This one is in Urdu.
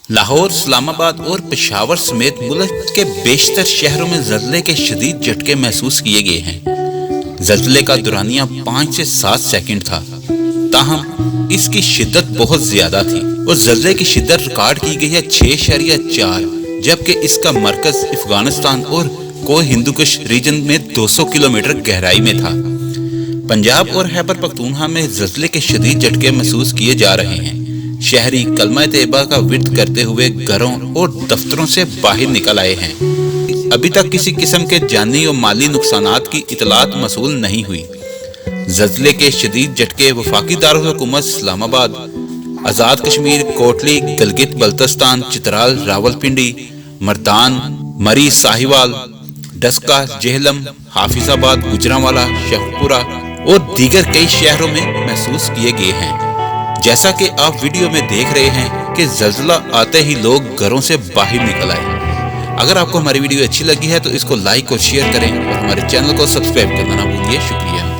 لاہور، اسلام آباد اور پشاور سمیت ملک کے بیشتر شہروں میں زلزلے کے شدید جھٹکے محسوس کیے گئے ہیں۔ زلزلے کا دورانیہ 5 سے 7 سیکنڈ تھا، تاہم اس کی شدت بہت زیادہ تھی اور زلزلے کی شدت ریکارڈ کی گئی ہے 6.4، جبکہ اس کا مرکز افغانستان اور کوہ ہندوکش ریجن میں 200 کلومیٹر گہرائی میں تھا۔ پنجاب اور خیبر پختونخوا میں زلزلے کے شدید جھٹکے محسوس کیے جا رہے ہیں۔ شہری کلمہ طیبہ کا ورد کرتے ہوئے گھروں اور دفتروں سے باہر نکل آئے ہیں۔ ابھی تک کسی قسم کے جانی اور مالی نقصانات کی اطلاعات موصول نہیں ہوئی۔ زلزلے کے شدید جھٹکے وفاقی دارالحکومت اسلام آباد، آزاد کشمیر، کوٹلی، گلگت بلتستان، چترال، راولپنڈی، مردان، مری، ساہیوال، ڈسکا، جہلم، حافظ آباد، گجرانوالہ، شیخوپورہ اور دیگر کئی شہروں میں محسوس کیے گئے ہیں۔ جیسا کہ آپ ویڈیو میں دیکھ رہے ہیں کہ زلزلہ آتے ہی لوگ گھروں سے باہر نکل آئے۔ اگر آپ کو ہماری ویڈیو اچھی لگی ہے تو اس کو لائک اور شیئر کریں اور ہمارے چینل کو سبسکرائب کرنا نہ بھولیے۔ شکریہ۔